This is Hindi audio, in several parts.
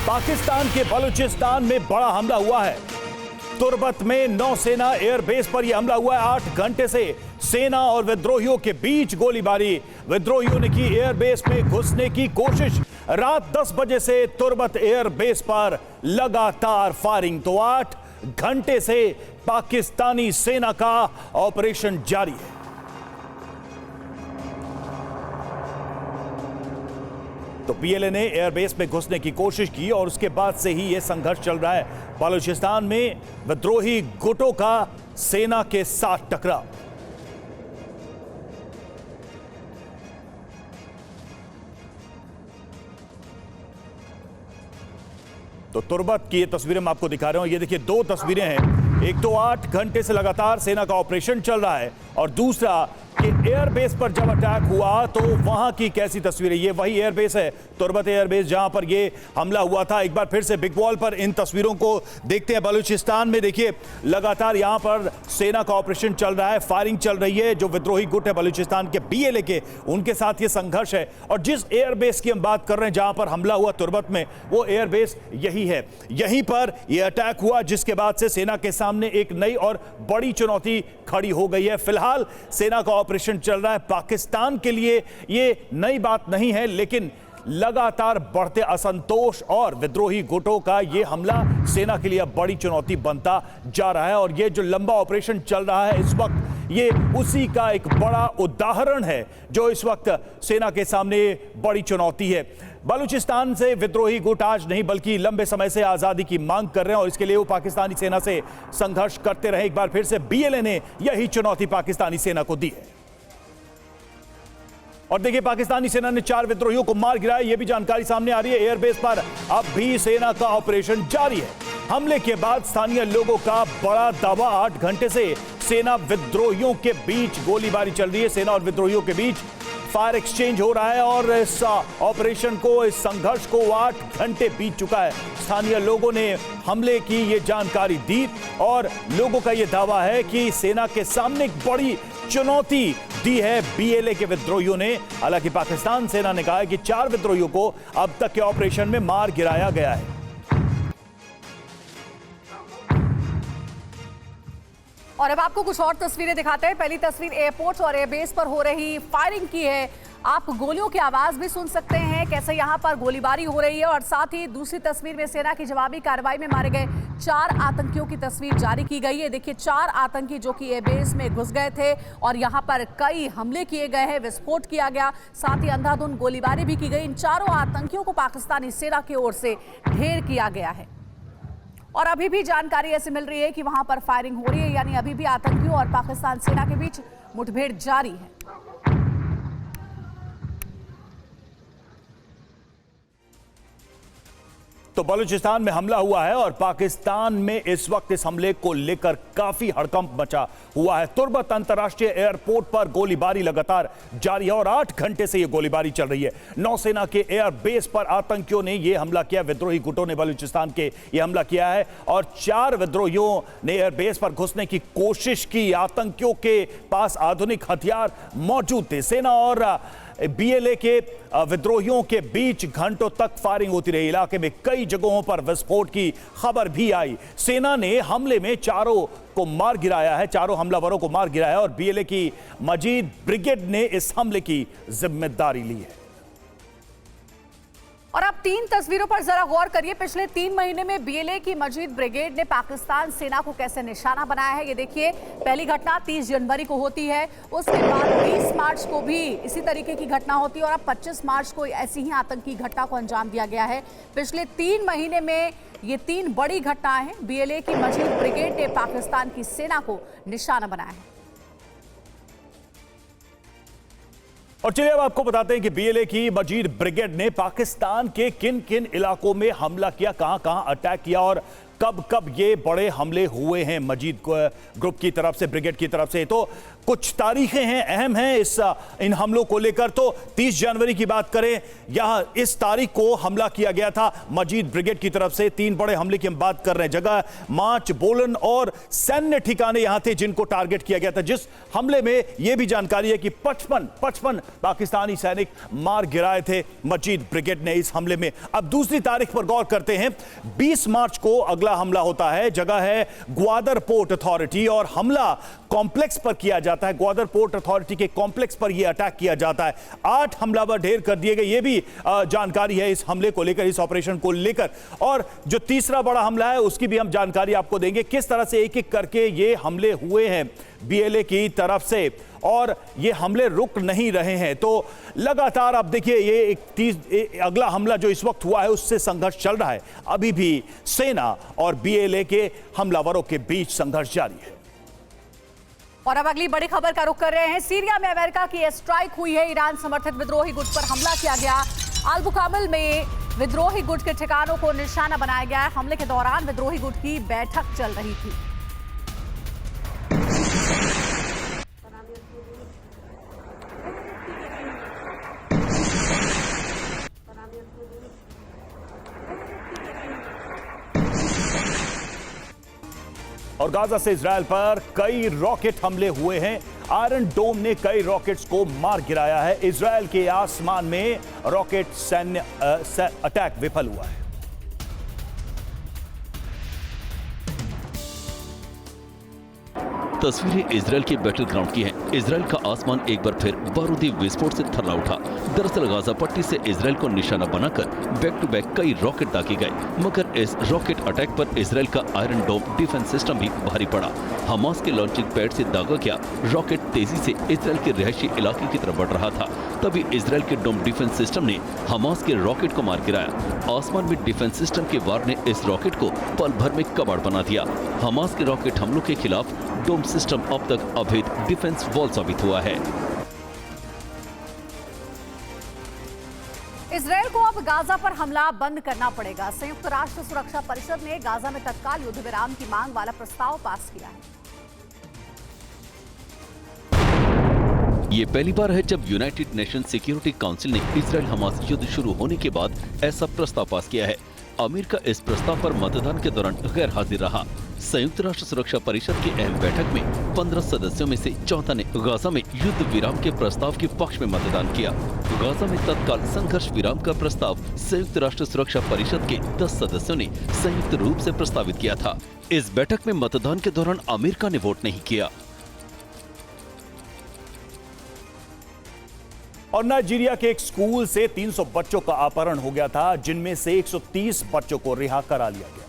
पाकिस्तान के बलूचिस्तान में बड़ा हमला हुआ है। तुर्बत में नौसेना एयरबेस पर यह हमला हुआ है। 8 घंटे से सेना और विद्रोहियों के बीच गोलीबारी। विद्रोहियों ने की एयरबेस में घुसने की कोशिश। रात 10 बजे से तुर्बत एयरबेस पर लगातार फायरिंग। तो 8 घंटे से पाकिस्तानी सेना का ऑपरेशन जारी है। तो पीएलए ने एयरबेस में घुसने की कोशिश की और उसके बाद से ही यह संघर्ष चल रहा है। बलूचिस्तान में विद्रोही गुटों का सेना के साथ टकराव। तो तुर्बत की ये तस्वीरें मैं आपको दिखा रहा हूं। ये देखिए 2 तस्वीरें हैं। एक तो 8 घंटे से लगातार सेना का ऑपरेशन चल रहा है और दूसरा कि एयरबेस पर जब अटैक हुआ तो वहां की कैसी तस्वीरें। ये वही एयरबेस है, तुर्बत एयरबेस, जहां पर ये हमला हुआ था। एक बार फिर से बिग वॉल पर इन तस्वीरों को देखते हैं। बलूचिस्तान में देखिए लगातार यहां पर सेना का ऑपरेशन चल रहा है, फायरिंग चल रही है। जो विद्रोही गुट है बलूचिस्तान के बीएलए के, उनके साथ ये संघर्ष है। और जिस एयरबेस की हम बात कर रहे हैं जहां पर हमला हुआ तुर्बत में, वो एयरबेस यही है। यहीं पर यह अटैक हुआ जिसके बाद से सेना के सामने एक नई और बड़ी चुनौती खड़ी हो गई है। फिलहाल सेना का ऑपरेशन चल रहा है। पाकिस्तान के लिए यह नई बात नहीं है, लेकिन लगातार बढ़ते असंतोष और विद्रोही गुटों का यह हमला सेना के लिए बड़ी चुनौती बनता जा रहा है। और यह जो लंबा ऑपरेशन चल रहा है इस वक्त, ये उसी का एक बड़ा उदाहरण है जो इस वक्त सेना के सामने बड़ी चुनौती है। बलूचिस्तान से विद्रोही गुट आज नहीं बल्कि लंबे समय से आजादी की मांग कर रहे हैं और इसके लिए वो पाकिस्तानी सेना से संघर्ष करते रहे। एक बार फिर से बीएलए ने यही चुनौती पाकिस्तानी सेना को दी है। और देखिए पाकिस्तानी सेना ने 4 विद्रोहियों को मार गिराया, यह भी जानकारी सामने आ रही है। एयरबेस पर अब भी सेना का ऑपरेशन जारी है। हमले के बाद स्थानीय लोगों का बड़ा दावा। 8 घंटे से सेना विद्रोहियों के बीच गोलीबारी चल रही है। सेना और विद्रोहियों के बीच फायर एक्सचेंज हो रहा है और इस ऑपरेशन को, इस संघर्ष को 8 घंटे बीत चुका है। स्थानीय लोगों ने हमले की ये जानकारी दी और लोगों का यह दावा है कि सेना के सामने एक बड़ी चुनौती दी है बीएलए के विद्रोहियों ने। हालांकि पाकिस्तान सेना ने कहा है कि 4 विद्रोहियों को अब तक के ऑपरेशन में मार गिराया गया है। और अब आपको कुछ और तस्वीरें दिखाते हैं। पहली तस्वीर एयरपोर्ट और एयरबेस पर हो रही फायरिंग की है। आप गोलियों की आवाज भी सुन सकते हैं, कैसे यहां पर गोलीबारी हो रही है। और साथ ही दूसरी तस्वीर में सेना की जवाबी कार्रवाई में मारे गए 4 आतंकियों की तस्वीर जारी की गई है। देखिए 4 आतंकी जो कि एयरबेस में घुस गए थे और यहां पर कई हमले किए गए हैं, विस्फोट किया गया, साथ ही अंधाधुंध गोलीबारी भी की गई। इन 4 आतंकियों को पाकिस्तानी सेना की ओर से ढेर किया गया है। और अभी भी जानकारी ऐसे मिल रही है कि वहां पर फायरिंग हो रही है, यानी अभी भी आतंकियों और पाकिस्तान सेना के बीच मुठभेड़ जारी है। तो बलूचिस्तान में हमला हुआ है और पाकिस्तान में इस वक्त इस हमले को लेकर काफी हड़कंप मचा हुआ है। तुर्बत अंतर्राष्ट्रीय एयरपोर्ट पर गोलीबारी लगातार जारी है और 8 घंटे से यह गोलीबारी चल रही है। नौसेना के एयरबेस पर आतंकियों ने यह हमला किया। विद्रोही गुटों ने बलूचिस्तान के यह हमला किया है और 4 विद्रोहियों ने एयरबेस पर घुसने की कोशिश की। आतंकियों के पास आधुनिक हथियार मौजूद थे। सेना और बीएलए के विद्रोहियों के बीच घंटों तक फायरिंग होती रही। इलाके में कई जगहों पर विस्फोट की खबर भी आई। सेना ने हमले में 4 को मार गिराया है, 4 हमलावरों को मार गिराया और बीएलए की मजीद ब्रिगेड ने इस हमले की जिम्मेदारी ली है। और अब 3 तस्वीरों पर जरा गौर करिए। पिछले 3 महीने में बीएलए की मजीद ब्रिगेड ने पाकिस्तान सेना को कैसे निशाना बनाया है। ये देखिए, पहली घटना 30 जनवरी को होती है, उसके बाद 20 मार्च को भी इसी तरीके की घटना होती है और अब 25 मार्च को ऐसी ही आतंकी घटना को अंजाम दिया गया है। पिछले 3 महीने में ये 3 बड़ी घटनाएं हैं। बीएलए की मजीद ब्रिगेड ने पाकिस्तान की सेना को निशाना बनाया है। और चलिए अब आपको बताते हैं कि बीएलए की मजीद ब्रिगेड ने पाकिस्तान के किन किन इलाकों में हमला किया, कहां कहां अटैक किया और कब कब ये बड़े हमले हुए हैं मजीद ग्रुप की तरफ से, ब्रिगेड की तरफ से। तो कुछ तारीखें हैं, अहम हैं इन हमलों को लेकर। तो 30 जनवरी की बात करें, यहां इस तारीख को हमला किया गया था मजीद ब्रिगेड की तरफ से। 3 बड़े हमले की हम बात कर रहे हैं। जगह मार्च, बोलन और सैन्य ठिकाने यहां थे जिनको टारगेट किया गया था। जिस हमले में यह भी जानकारी है कि 55 पाकिस्तानी सैनिक मार गिराए थे मजीद ब्रिगेड ने इस हमले में। अब दूसरी तारीख पर गौर करते हैं। 20 मार्च को अगला हमला होता है। जगह है ग्वादर पोर्ट अथॉरिटी और हमला कॉम्प्लेक्स पर किया जाता है। ग्वादर पोर्ट अथॉरिटी के कॉम्प्लेक्स पर यह अटैक किया जाता है। 8 हमलावर ढेर कर दिए गए, यह भी जानकारी है इस हमले को लेकर, इस ऑपरेशन को लेकर। और जो तीसरा बड़ा हमला है उसकी भी हम जानकारी आपको देंगे, किस तरह से एक एक करके ये हमले हुए हैं बीएलए की तरफ से, और ये हमले रुक नहीं रहे हैं। तो लगातार आप देखिए, ये अगला हमला जो इस वक्त हुआ है उससे संघर्ष चल रहा है। अभी भी सेना और बीएलए के हमलावरों के बीच संघर्ष जारी है। और अब अगली बड़ी खबर का रुख कर रहे हैं। सीरिया में अमेरिका की एयर स्ट्राइक हुई है। ईरान समर्थित विद्रोही गुट पर हमला किया गया। अल-बुकामल में विद्रोही गुट के ठिकानों को निशाना बनाया गया है। हमले के दौरान विद्रोही गुट की बैठक चल रही थी। और गाजा से इजरायल पर कई रॉकेट हमले हुए हैं। आयरन डोम ने कई रॉकेट्स को मार गिराया है। इजरायल के आसमान में रॉकेट सैन्य अटैक विफल हुआ है। तस्वीरें इजरायल के बैटल ग्राउंड की हैं। इजरायल का आसमान एक बार फिर बारूदी विस्फोट से थर्रा उठा। दरअसल गाजा पट्टी से इजरायल को निशाना बनाकर बैक टू बैक कई रॉकेट दागे गए, मगर इस रॉकेट अटैक पर इजरायल का आयरन डोम डिफेंस सिस्टम भी भारी पड़ा। हमास के लॉन्चिंग पैड से दागा गया रॉकेट तेजी से इजरायल के रिहायशी इलाके की तरफ बढ़ रहा था। तभी इजरायल के डोम डिफेंस सिस्टम ने हमास के रॉकेट को मार गिराया। आसमान में डिफेंस सिस्टम के वार ने इस रॉकेट को पल भर में कबाड़ बना दिया। हमास के रॉकेट हमलों के खिलाफ डोम सिस्टम अब तक अभेद डिफेंस वॉल साबित हुआ है। इजरायल को अब गाजा पर हमला बंद करना पड़ेगा। संयुक्त राष्ट्र सुरक्षा परिषद ने गाजा में तत्काल युद्ध विराम की मांग वाला प्रस्ताव पास किया है। ये पहली बार है जब यूनाइटेड नेशन सिक्योरिटी काउंसिल ने इजरायल हमास युद्ध शुरू होने के बाद ऐसा प्रस्ताव पास किया है। अमेरिका इस प्रस्ताव पर मतदान के दौरान गैर हाजिर रहा। संयुक्त राष्ट्र सुरक्षा परिषद की अहम बैठक में 15 सदस्यों में से 14 ने गाजा में युद्ध विराम के प्रस्ताव के पक्ष में मतदान किया। गाजा में तत्काल संघर्ष विराम का प्रस्ताव संयुक्त राष्ट्र सुरक्षा परिषद के 10 सदस्यों ने संयुक्त रूप से प्रस्तावित किया था। इस बैठक में मतदान के दौरान अमेरिका ने वोट नहीं किया। और नाइजीरिया के एक स्कूल से 300 बच्चों का अपहरण हो गया था, जिनमें से 130 बच्चों को रिहा करा लिया गया है।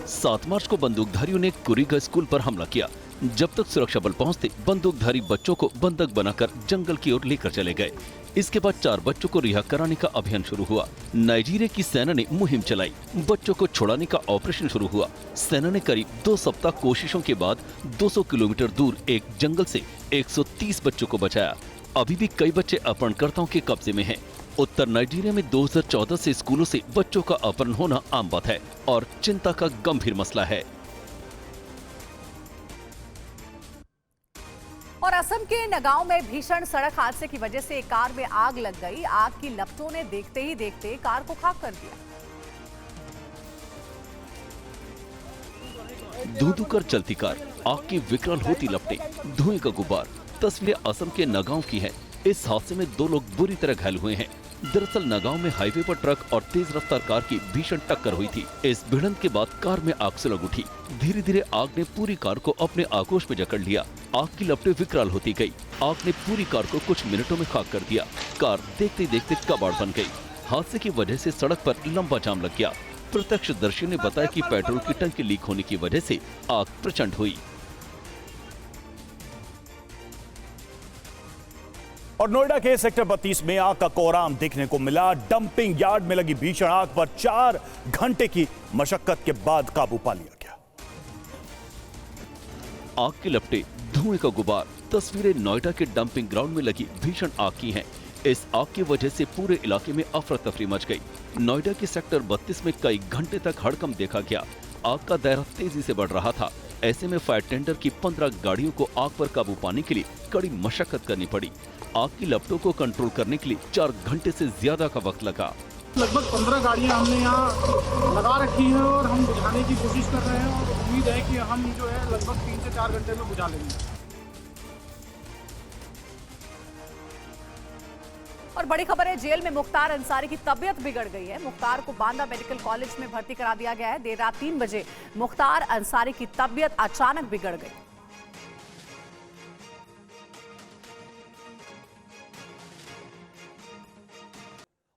7 मार्च को बंदूकधारियों ने कुरीगा स्कूल पर हमला किया। जब तक सुरक्षा बल पहुंचते बंदूकधारी बच्चों को बंधक बनाकर जंगल की ओर लेकर चले गए। इसके बाद 4 बच्चों को रिहा कराने का अभियान शुरू हुआ। नाइजीरिया की सेना ने मुहिम चलाई। बच्चों को छुड़ाने का ऑपरेशन शुरू हुआ। सेना ने करीब 2 सप्ताह कोशिशों के बाद 200 किलोमीटर दूर एक जंगल से 130 बच्चों को बचाया। अभी भी कई बच्चे अपहरणकर्ताओं के कब्जे में हैं। उत्तर नाइजीरिया में 2014 से स्कूलों से बच्चों का अपहरण होना आम बात है और चिंता का गंभीर मसला है। और असम के नगांव में भीषण सड़क हादसे की वजह से एक कार में आग लग गई। आग की लपटों ने देखते ही देखते कार को खाक कर दिया। धू-धू कर चलती कार, आग की विकराल होती लपटें, धुएं का गुब्बार। तस्वीरें असम के नगांव की हैं। इस हादसे में 2 लोग बुरी तरह घायल हुए हैं। दरअसल नगांव में हाईवे पर ट्रक और तेज रफ्तार कार की भीषण टक्कर हुई थी। इस भिड़ंत के बाद कार में आग सुलग उठी। धीरे धीरे आग ने पूरी कार को अपने आगोश में जकड़ लिया। आग की लपटें विकराल होती गई। आग ने पूरी कार को कुछ मिनटों में खाक कर दिया। कार देखते देखते कबाड़ बन गई। हादसे की वजह से सड़क पर लंबा जाम लग गया। प्रत्यक्षदर्शियों ने बताया कि पेट्रोल की टंकी लीक होने की वजह से आग प्रचंड हुई। और नोएडा के सेक्टर 32 में आग का कोहराम देखने को मिला। डंपिंग यार्ड में लगी भीषण आग पर 4 घंटे की मशक्कत के बाद काबू पा लिया गया। आग की लपटें, धुएं का गुबार। तस्वीरें नोएडा के डंपिंग ग्राउंड में लगी भीषण आग की हैं। इस आग की वजह से पूरे इलाके में अफरा तफरी मच गई। नोएडा के सेक्टर 32 में कई घंटे तक हड़कंप देखा गया। आग का दायरा तेजी से बढ़ रहा था। ऐसे में फायर टेंडर की 15 गाड़ियों को आग पर काबू पाने के लिए कड़ी मशक्कत करनी पड़ी। आग की लपटों को कंट्रोल करने के लिए 4 घंटे से ज्यादा का वक्त लगा। लगभग 15 गाड़ियां हमने यहाँ लगा रखी हैं और हम बुझाने की कोशिश कर रहे हैं और उम्मीद है कि हम जो है लगभग 3 से 4 घंटे में बुझा लेंगे। और बड़ी खबर है, जेल में मुख्तार अंसारी की तबीयत बिगड़ गई है। मुख्तार को बांदा मेडिकल कॉलेज में भर्ती करा दिया गया है। देर रात 3 बजे मुख्तार अंसारी की तबीयत अचानक बिगड़ गई।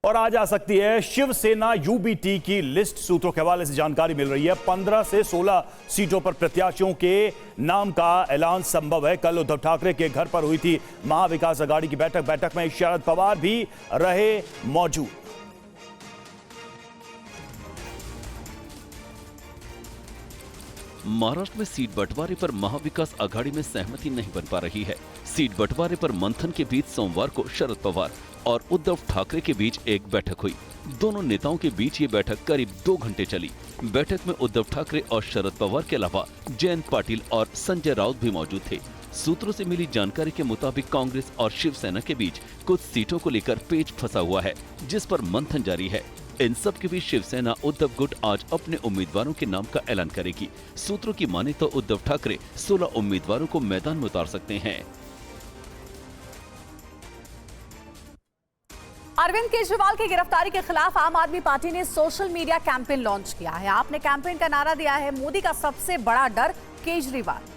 और आज आ सकती है शिवसेना यूबीटी की लिस्ट। सूत्रों के हवाले से जानकारी मिल रही है 15 से 16 सीटों पर प्रत्याशियों के नाम का ऐलान संभव है। कल उद्धव ठाकरे के घर पर हुई थी महाविकास अघाड़ी की बैठक में शरद पवार भी रहे मौजूद। महाराष्ट्र में सीट बंटवारे पर महाविकास अघाड़ी में सहमति नहीं बन पा रही है। सीट बंटवारे पर मंथन के बीच सोमवार को शरद पवार और उद्धव ठाकरे के बीच एक बैठक हुई। दोनों नेताओं के बीच ये बैठक करीब 2 घंटे चली। बैठक में उद्धव ठाकरे और शरद पवार के अलावा जयंत पाटिल और संजय राउत भी मौजूद थे। सूत्रों से मिली जानकारी के मुताबिक कांग्रेस और शिवसेना के बीच कुछ सीटों को लेकर पेच फंसा हुआ है, जिस पर मंथन जारी है। इन सब के बीच शिवसेना उद्धव गुट आज अपने उम्मीदवारों के नाम का ऐलान करेगी। सूत्रों की माने तो उद्धव ठाकरे 16 उम्मीदवारों को मैदान में उतार सकते हैं। अरविंद केजरीवाल की गिरफ्तारी के खिलाफ आम आदमी पार्टी ने सोशल मीडिया कैंपेन लॉन्च किया है। आपने कैंपेन का नारा दिया है, मोदी का सबसे बड़ा डर केजरीवाल।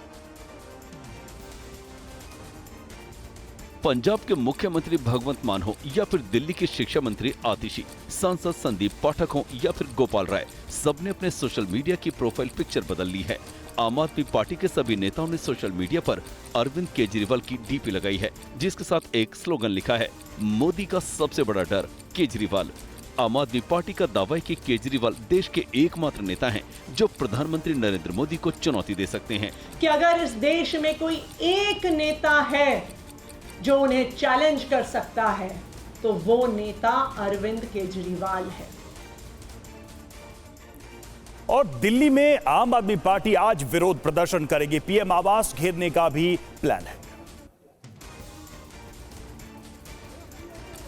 पंजाब के मुख्यमंत्री भगवंत मान हो या फिर दिल्ली के शिक्षा मंत्री आतिशी, सांसद संदीप पाठक हो या फिर गोपाल राय, सबने अपने सोशल मीडिया की प्रोफाइल पिक्चर बदल ली है। आम आदमी पार्टी के सभी नेताओं ने सोशल मीडिया पर अरविंद केजरीवाल की डीपी लगाई है, जिसके साथ एक स्लोगन लिखा है, मोदी का सबसे बड़ा डर केजरीवाल। आम आदमी पार्टी का दावा है कि केजरीवाल देश के एकमात्र नेता हैं जो प्रधानमंत्री नरेंद्र मोदी को चुनौती दे सकते हैं कि अगर इस देश में कोई एक नेता है जो उन्हें चैलेंज कर सकता है तो वो नेता अरविंद केजरीवाल है। और दिल्ली में आम आदमी पार्टी आज विरोध प्रदर्शन करेगी। पीएम आवास घेरने का भी प्लान है।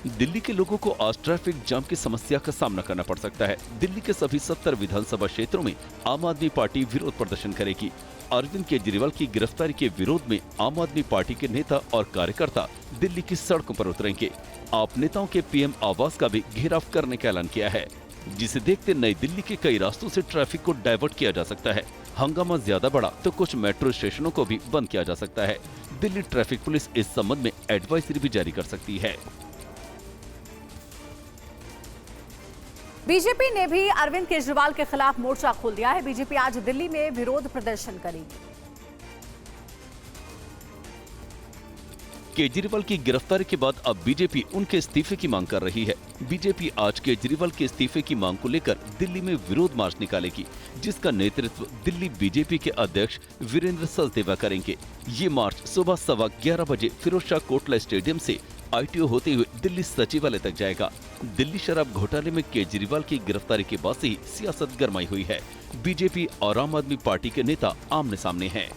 दिल्ली के लोगों को आज ट्रैफिक जाम की समस्या का सामना करना पड़ सकता है। दिल्ली के सभी 70 विधानसभा क्षेत्रों में आम आदमी पार्टी विरोध प्रदर्शन करेगी। अरविंद केजरीवाल की गिरफ्तारी के विरोध में आम आदमी पार्टी के नेता और कार्यकर्ता दिल्ली की सड़कों पर उतरेंगे। आप नेताओं के पीएम आवास का भी घेराव करने का ऐलान किया है, जिसे देखते नई दिल्ली के कई रास्तों से ट्रैफिक को डाइवर्ट किया जा सकता है। हंगामा ज्यादा बढ़ा तो कुछ मेट्रो स्टेशनों को भी बंद किया जा सकता है। दिल्ली ट्रैफिक पुलिस इस संबंध में एडवाइजरी भी जारी कर सकती है। बीजेपी ने भी अरविंद केजरीवाल के खिलाफ मोर्चा खोल दिया है। बीजेपी आज दिल्ली में विरोध प्रदर्शन करेगी। केजरीवाल की गिरफ्तारी के बाद अब बीजेपी उनके इस्तीफे की मांग कर रही है। बीजेपी आज केजरीवाल के इस्तीफे की मांग को लेकर दिल्ली में विरोध मार्च निकालेगी, जिसका नेतृत्व दिल्ली बीजेपी के अध्यक्ष वीरेंद्र सचदेवा करेंगे। ये मार्च सुबह 11:15 बजे फिरोजशाह कोटला स्टेडियम से आईटीओ होते हुए दिल्ली सचिवालय तक जाएगा। दिल्ली शराब घोटाले में केजरीवाल की गिरफ्तारी के बाद से ही सियासत गरमाई हुई है। बीजेपी और आम आदमी पार्टी के नेता आमने सामने हैं।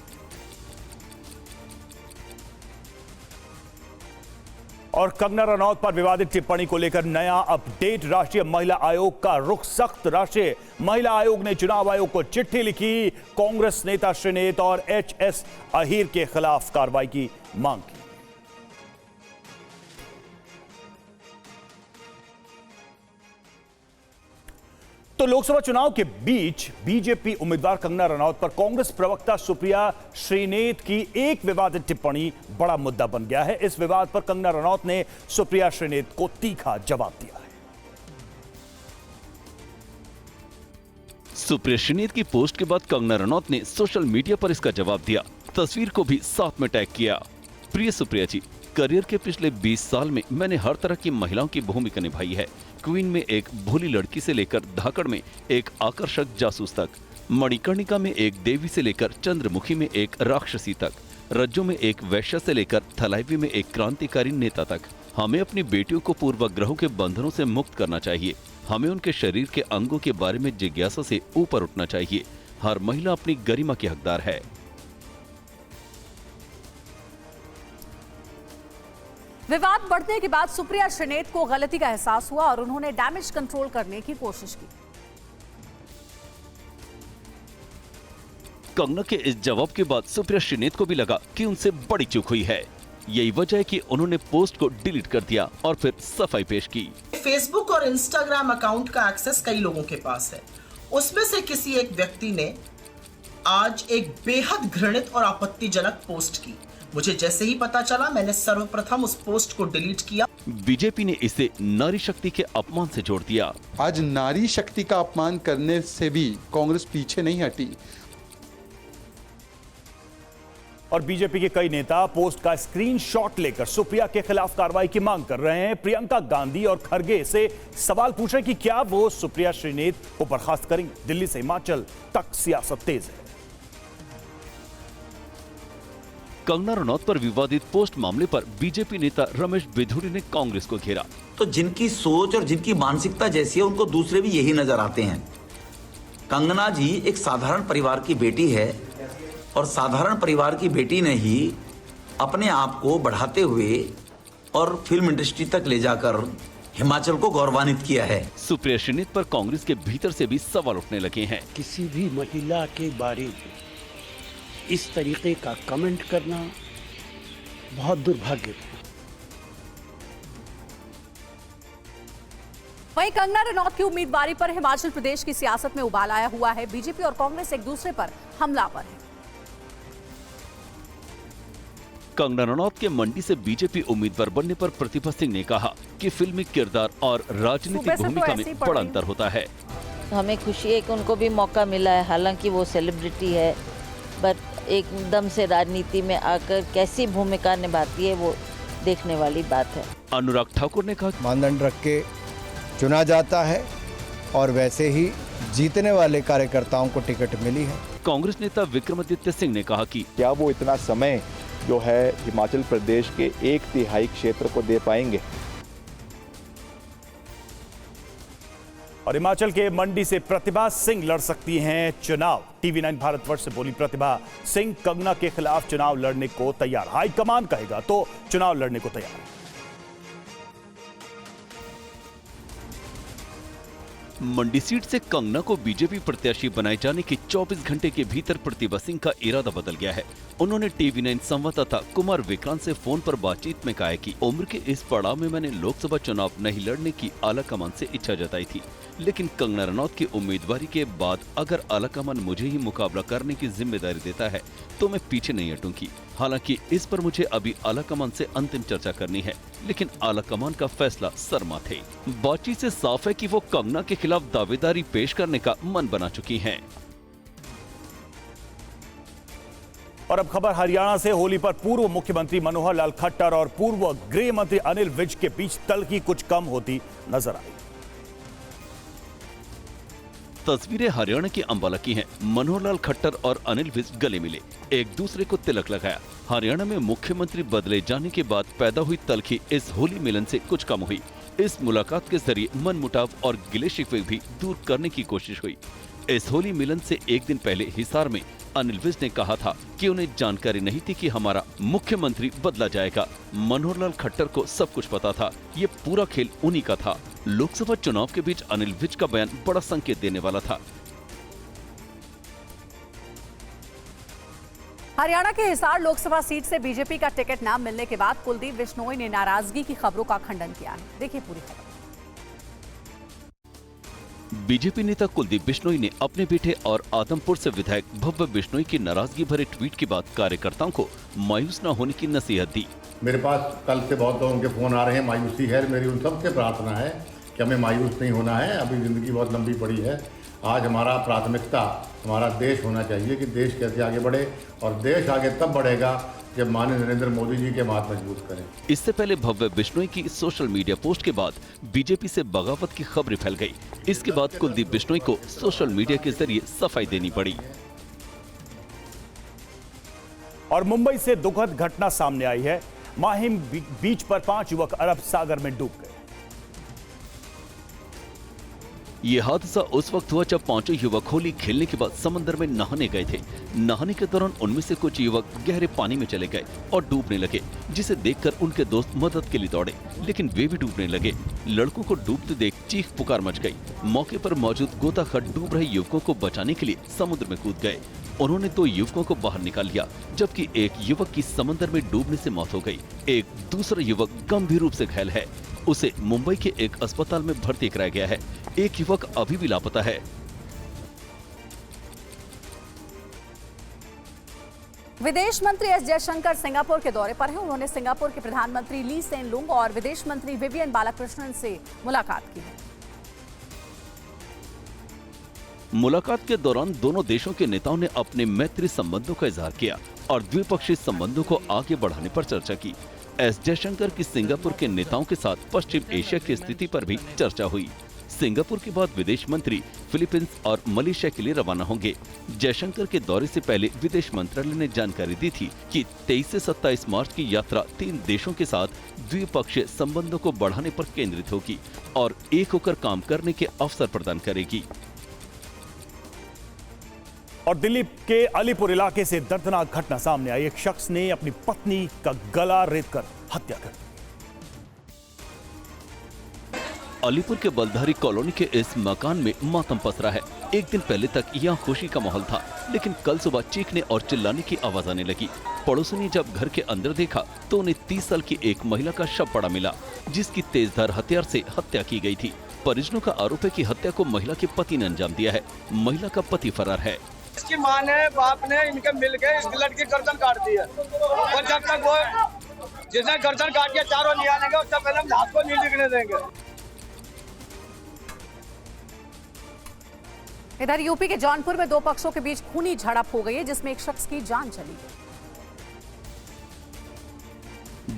और कंगना रनौत पर विवादित टिप्पणी को लेकर नया अपडेट। राष्ट्रीय महिला आयोग का रुख सख्त। राष्ट्रीय महिला आयोग ने चुनाव आयोग को चिट्ठी लिखी। कांग्रेस नेता श्रीनेत और एचएस अहीर के खिलाफ कार्रवाई की मांग की। तो लोकसभा चुनाव के बीच बीजेपी उम्मीदवार कंगना रनौत पर कांग्रेस प्रवक्ता सुप्रिया श्रीनेत की एक विवादित टिप्पणी बड़ा मुद्दा बन गया है। इस विवाद पर कंगना रनौत ने सुप्रिया श्रीनेत को तीखा जवाब दिया है। सुप्रिया श्रीनेत की पोस्ट के बाद कंगना रनौत ने सोशल मीडिया पर इसका जवाब दिया। तस्वीर को भी साथ में टैग किया। प्रिय सुप्रिया जी, करियर के पिछले 20 साल में मैंने हर तरह की महिलाओं की भूमिका निभाई है। क्वीन में एक भोली लड़की से लेकर धाकड़ में एक आकर्षक जासूस तक, मणिकर्णिका में एक देवी से लेकर चंद्रमुखी में एक राक्षसी तक, रज्जो में एक वैश्य से लेकर थलाइवी में एक क्रांतिकारी नेता तक। हमें अपनी बेटियों को पूर्वग्रहों के बंधनों से मुक्त करना चाहिए। हमें उनके शरीर के अंगों के बारे में जिज्ञासा से ऊपर उठना चाहिए। हर महिला अपनी गरिमा की हकदार है। विवाद बढ़ने के बाद सुप्रिया श्रीनेत को गलती का एहसास हुआ और उन्होंने डैमेज कंट्रोल करने की कोशिश की। कंगना के इस जवाब के बाद सुप्रिया श्रीनेत को भी लगा कि उनसे बड़ी चूक हुई है। यही वजह है कि उन्होंने पोस्ट को डिलीट कर दिया और फिर सफाई पेश की। फेसबुक और इंस्टाग्राम अकाउंट का एक्सेस कई लोगों के पास है। उसमें से किसी एक व्यक्ति ने आज एक बेहद घृणित और आपत्तिजनक पोस्ट की। मुझे जैसे ही पता चला, मैंने सर्वप्रथम उस पोस्ट को डिलीट किया। बीजेपी ने इसे नारी शक्ति के अपमान से जोड़ दिया। आज नारी शक्ति का अपमान करने से भी कांग्रेस पीछे नहीं हटी। और बीजेपी के कई नेता पोस्ट का स्क्रीनशॉट लेकर सुप्रिया के खिलाफ कार्रवाई की मांग कर रहे हैं। प्रियंका गांधी और खरगे से सवाल पूछ रहे हैं कि क्या वो सुप्रिया श्रीनेत को बर्खास्त करेंगे। दिल्ली से हिमाचल तक सियासत तेज है। कंगना रनौत पर विवादित पोस्ट मामले पर बीजेपी नेता रमेश बिधूड़ी ने कांग्रेस को घेरा। तो जिनकी सोच और जिनकी मानसिकता जैसी है, उनको दूसरे भी यही नजर आते हैं। कंगना जी एक साधारण परिवार की बेटी है और साधारण परिवार की बेटी ने ही अपने आप को बढ़ाते हुए और फिल्म इंडस्ट्री तक ले जाकर हिमाचल को गौरवान्वित किया है। सुप्रिया श्रीनेत पर कांग्रेस के भीतर से भी सवाल उठने लगे हैं। किसी भी महिला के बारे में इस तरीके का कमेंट करना बहुत दुर्भाग्यपूर्ण। वहीं कंगना रनौत की उम्मीदवारी पर हिमाचल प्रदेश की सियासत में उबाल आया हुआ है। बीजेपी और कांग्रेस एक दूसरे पर हमलावर है। कंगना रनौत के मंडी से बीजेपी उम्मीदवार बनने पर प्रतिभा सिंह ने कहा कि फिल्मी किरदार और राजनीतिक भूमिका में बड़ा अंतर होता है। हमें खुशी है कि उनको भी मौका मिला है। हालांकि वो सेलिब्रिटी है, बट एकदम से राजनीति में आकर कैसी भूमिका निभाती है वो देखने वाली बात है। अनुराग ठाकुर ने कहा, मानदंड रख के चुना जाता है और वैसे ही जीतने वाले कार्यकर्ताओं को टिकट मिली है। कांग्रेस नेता विक्रमादित्य सिंह ने कहा कि क्या वो इतना समय जो है हिमाचल प्रदेश के 1/3 क्षेत्र को दे पाएंगे। और हिमाचल के मंडी से प्रतिभा सिंह लड़ सकती हैं चुनाव। TV9 भारतवर्ष से बोली प्रतिभा सिंह, कंगना के खिलाफ चुनाव लड़ने को तैयार। हाईकमान कहेगा तो चुनाव लड़ने को तैयार। मंडी सीट से कंगना को बीजेपी प्रत्याशी बनाए जाने के 24 घंटे के भीतर प्रतिभा सिंह का इरादा बदल गया है। उन्होंने TV9 संवाददाता कुमार विक्रांत से फोन पर बातचीत में कहा कि उम्र के इस पड़ाव में मैंने लोकसभा चुनाव नहीं लड़ने की आलाकमान से इच्छा जताई थी, लेकिन कंगना रनौत की उम्मीदवारी के बाद अगर आलाकमान मुझे ही मुकाबला करने की जिम्मेदारी देता है तो मैं पीछे नहीं हटूंगी। हालांकि इस पर मुझे अभी आलाकमान से अंतिम चर्चा करनी है, लेकिन आलाकमान का फैसला सरमाथे। बातचीत से साफ है कि वो कंगना के खिलाफ दावेदारी पेश करने का मन बना चुकी हैं। और अब खबर हरियाणा से। होली पर पूर्व मुख्यमंत्री मनोहर लाल खट्टर और पूर्व गृह मंत्री अनिल विज के बीच तल्खी कुछ कम होती नजर आई। तस्वीरें हरियाणा की अंबाला की हैं। मनोहर लाल खट्टर और अनिल विज गले मिले, एक दूसरे को तिलक लगाया। हरियाणा में मुख्यमंत्री बदले जाने के बाद पैदा हुई तल्खी इस होली मिलन से कुछ कम हुई। इस मुलाकात के जरिए मनमुटाव और गिले शिकवे भी दूर करने की कोशिश हुई। इस होली मिलन से एक दिन पहले हिसार में अनिल विज ने कहा था कि उन्हें जानकारी नहीं थी कि हमारा मुख्यमंत्री बदला जाएगा। मनोहर लाल खट्टर को सब कुछ पता था, ये पूरा खेल उन्हीं का था। लोकसभा चुनाव के बीच अनिल विज का बयान बड़ा संकेत देने वाला था। हरियाणा के हिसार लोकसभा सीट से बीजेपी का टिकट न मिलने के बाद कुलदीप बिश्नोई ने नाराजगी की खबरों का खंडन किया है। देखिए पूरी खबर। बीजेपी नेता कुलदीप बिश्नोई ने अपने बेटे और आदमपुर से विधायक भव्य बिश्नोई की नाराजगी भरे ट्वीट के बाद कार्यकर्ताओं को मायूस न होने की नसीहत दी। मेरे पास कल से बहुत लोगों के फोन आ रहे हैं, मायूसी है। मेरी उन सबसे प्रार्थना है कि हमें मायूस नहीं होना है। अभी जिंदगी बहुत लंबी पड़ी है। आज हमारा प्राथमिकता हमारा देश होना चाहिए कि देश कैसे आगे बढ़े, और देश आगे तब बढ़ेगा जब माननीय नरेंद्र मोदी जी के हाथ मजबूत करें। इससे पहले भव्य बिश्नोई की सोशल मीडिया पोस्ट के बाद बीजेपी से बगावत की खबरें फैल गई। इसके बाद कुलदीप बिश्नोई को सोशल मीडिया के जरिए सफाई देनी पड़ी। और मुंबई से दुखद घटना सामने आई है। माहिम बीच पर 5 युवक अरब सागर में डूब गए। ये हादसा उस वक्त हुआ जब पांचों युवक होली खेलने के बाद समंदर में नहाने गए थे। नहाने के दौरान उनमें से कुछ युवक गहरे पानी में चले गए और डूबने लगे, जिसे देखकर उनके दोस्त मदद के लिए दौड़े, लेकिन वे भी डूबने लगे। लड़कों को डूबते देख चीख पुकार मच गई। मौके पर मौजूद गोताखोर डूब रहे युवकों को बचाने के लिए समुद्र में कूद गए। उन्होंने 2 युवकों को बाहर निकाल लिया, जबकि एक युवक की समंदर में डूबने से मौत हो गई। एक दूसरा युवक गंभीर रूप से घायल है, उसे मुंबई के एक अस्पताल में भर्ती कराया गया है। एक युवक अभी भी लापता है। विदेश मंत्री एस जयशंकर सिंगापुर के दौरे पर हैं। उन्होंने सिंगापुर के प्रधानमंत्री ली सेन लुंग और विदेश मंत्री विवियन बालाकृष्णन से मुलाकात की है। मुलाकात के दौरान दोनों देशों के नेताओं ने अपने मैत्री संबंधों का इजहार किया और द्विपक्षीय संबंधों को आगे बढ़ाने पर चर्चा की। एस जयशंकर की सिंगापुर के नेताओं के साथ पश्चिम एशिया की स्थिति पर भी चर्चा हुई। सिंगापुर के बाद विदेश मंत्री फिलीपींस और मलेशिया के लिए रवाना होंगे। जयशंकर के दौरे से पहले विदेश मंत्रालय ने जानकारी दी थी कि 23 से 27 मार्च की यात्रा 3 देशों के साथ द्विपक्षीय संबंधों को बढ़ाने पर केंद्रित होगी और एक होकर काम करने के अवसर प्रदान करेगी। और दिल्ली के अलीपुर इलाके से दर्दनाक घटना सामने आई। एक शख्स ने अपनी पत्नी का गला रेतकर हत्या कर दी। अलीपुर के बलधारी कॉलोनी के इस मकान में मातम पसरा है। एक दिन पहले तक यहाँ खुशी का माहौल था, लेकिन कल सुबह चीखने और चिल्लाने की आवाज आने लगी। पड़ोसियों ने जब घर के अंदर देखा तो उन्हें 30 साल की एक महिला का शव पड़ा मिला, जिसकी तेजधार हथियार से हत्या की गई थी। परिजनों का आरोप है कि हत्या को महिला के पति ने अंजाम दिया है। महिला का पति फरार है। इसकी मां ने, बाप ने इनके मिल के इस लड़की की गर्दन काट दी है और जब तक वो जिसने गर्दन काट के चारों लिया लेंगे उससे पहले हम हाथ को नहीं दिखने देंगे। इधर यूपी के जौनपुर में 2 पक्षों के बीच खूनी झड़प हो गई है, जिसमें एक शख्स की जान चली गई।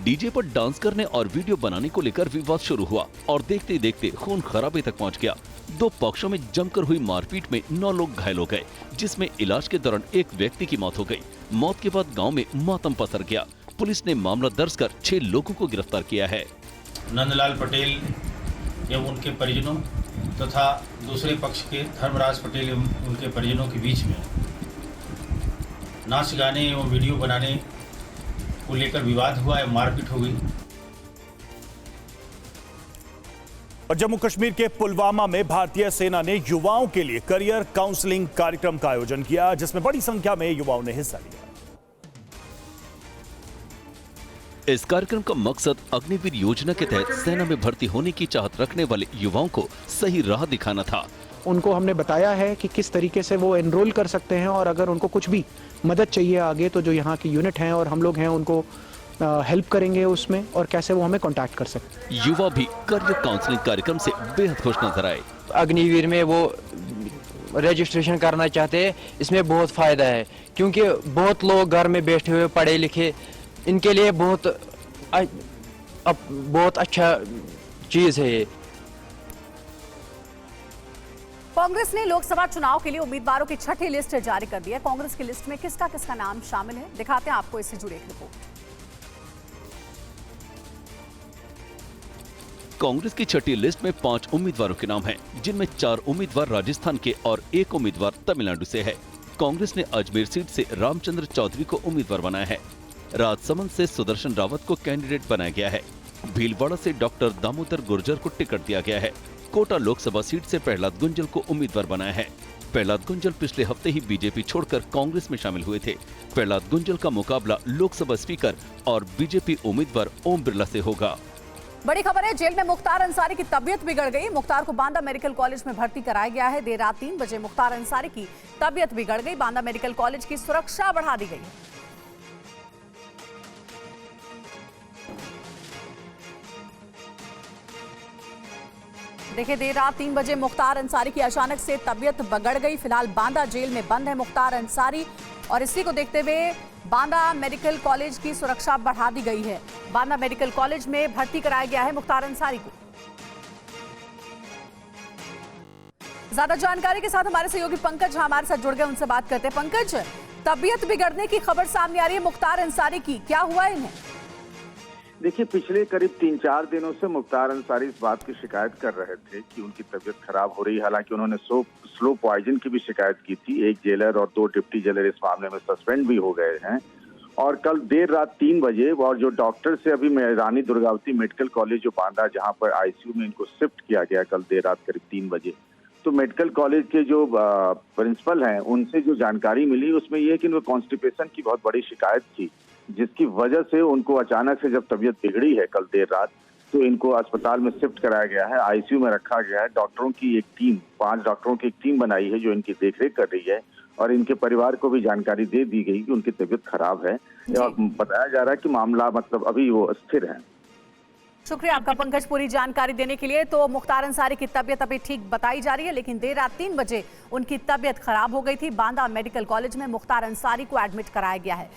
डीजे पर डांस करने और वीडियो बनाने को लेकर विवाद शुरू हुआ और देखते देखते खून खराबे तक पहुंच गया। 2 पक्षों में जमकर हुई मारपीट में 9 लोग घायल हो गए, जिसमें इलाज के दौरान एक व्यक्ति की मौत हो गई। मौत के बाद गांव में मातम पसर गया। पुलिस ने मामला दर्ज कर 6 लोगों को गिरफ्तार किया है। नंदलाल पटेल एवं उनके परिजनों तथा दूसरे पक्ष के धर्मराज पटेल एवं उनके परिजनों के बीच में नाच गाने एवं वीडियो बनाने को लेकर विवाद हुआ है, मारपीट हो गई। और जम्मू कश्मीर के पुलवामा में भारतीय सेना ने युवाओं के लिए करियर काउंसलिंग कार्यक्रम का आयोजन किया, जिसमें बड़ी संख्या में युवाओं ने हिस्सा लिया। इस कार्यक्रम का मकसद अग्निवीर योजना के तहत सेना में भर्ती होने की चाहत रखने वाले युवाओं को सही राह दिखाना था। उनको हमने बताया है कि किस तरीके से वो एनरोल कर सकते हैं और अगर उनको कुछ भी मदद चाहिए आगे तो जो यहाँ की यूनिट हैं और हम लोग हैं उनको हेल्प करेंगे उसमें, और कैसे वो हमें कांटेक्ट कर सकते हैं। युवा भी करियर काउंसलिंग कार्यक्रम से बेहद खुश नजर आए। अग्निवीर में वो रजिस्ट्रेशन करना चाहते हैं, इसमें बहुत फायदा है क्योंकि बहुत लोग घर में बैठे हुए पढ़े लिखे, इनके लिए बहुत अच्छा चीज है ये। कांग्रेस ने लोकसभा चुनाव के लिए उम्मीदवारों की 6ठी लिस्ट जारी कर दी है। कांग्रेस की लिस्ट में किसका किसका नाम शामिल है, दिखाते हैं आपको इससे जुड़े एक रिपोर्ट। कांग्रेस की 6ठी लिस्ट में 5 उम्मीदवारों के नाम हैं, जिनमें 4 उम्मीदवार राजस्थान के और 1 उम्मीदवार तमिलनाडु से है। कांग्रेस ने अजमेर सीट से रामचंद्र चौधरी को उम्मीदवार बनाया है। राजसमंद से सुदर्शन रावत को कैंडिडेट बनाया गया है। भीलवाड़ा से डॉक्टर दामोदर गुर्जर को टिकट दिया गया है। कोटा लोकसभा सीट से प्रहलाद गुंजल को उम्मीदवार बनाया है। प्रहलाद गुंजल पिछले हफ्ते ही बीजेपी छोड़कर कांग्रेस में शामिल हुए थे। प्रहलाद गुंजल का मुकाबला लोकसभा स्पीकर और बीजेपी उम्मीदवार ओम बिरला से होगा। बड़ी खबर है, जेल में मुख्तार अंसारी की तबीयत बिगड़ गई। मुख्तार को बांदा मेडिकल कॉलेज में भर्ती कराया गया है। देर रात 3 बजे मुख्तार अंसारी की तबीयत बिगड़ गई। बांदा मेडिकल कॉलेज की सुरक्षा बढ़ा दी गई। देखिए, देर रात 3 बजे मुख्तार अंसारी की अचानक से तबीयत बिगड़ गई। फिलहाल बांदा जेल में बंद है मुख्तार अंसारी, और इसी को देखते हुए बांदा मेडिकल कॉलेज की सुरक्षा बढ़ा दी गई है। बांदा मेडिकल कॉलेज में भर्ती कराया गया है मुख्तार अंसारी को। ज्यादा जानकारी के साथ हमारे सहयोगी पंकज हमारे साथ जुड़ गए, उनसे बात करते हैं। पंकज, तबीयत बिगड़ने की खबर सामने आ रही है मुख्तार अंसारी की, क्या हुआ इन्हें? देखिए, पिछले करीब 3-4 दिनों से मुख्तार अंसारी इस बात की शिकायत कर रहे थे कि उनकी तबीयत खराब हो रही है। हालांकि उन्होंने स्लो पॉइजन की भी शिकायत की थी। एक जेलर और 2 डिप्टी जेलर इस मामले में सस्पेंड भी हो गए हैं। और कल देर रात 3 बजे और जो डॉक्टर से अभी रानी दुर्गावती मेडिकल कॉलेज जो बांदा, जहां पर आईसीयू में इनको शिफ्ट किया गया कल देर रात करीब 3 बजे, तो मेडिकल कॉलेज के जो प्रिंसिपल हैं उनसे जो जानकारी मिली उसमें यह है कि उनको कॉन्स्टिपेशन की बहुत बड़ी शिकायत थी, जिसकी वजह से उनको अचानक से जब तबीयत बिगड़ी है कल देर रात, तो इनको अस्पताल में शिफ्ट कराया गया है, आईसीयू में रखा गया है। डॉक्टरों की एक टीम, 5 डॉक्टरों की एक टीम बनाई है जो इनकी देखरेख कर रही है और इनके परिवार को भी जानकारी दे दी गई कि उनकी तबीयत खराब है और बताया जा रहा है कि मामला मतलब अभी वो स्थिर है। शुक्रिया आपका पंकज, पूरी जानकारी देने के लिए। तो मुख्तार अंसारी की तबीयत अभी ठीक बताई जा रही है, लेकिन देर रात 3 बजे उनकी तबीयत खराब हो गई थी। बांदा मेडिकल कॉलेज में मुख्तार अंसारी को एडमिट कराया गया है।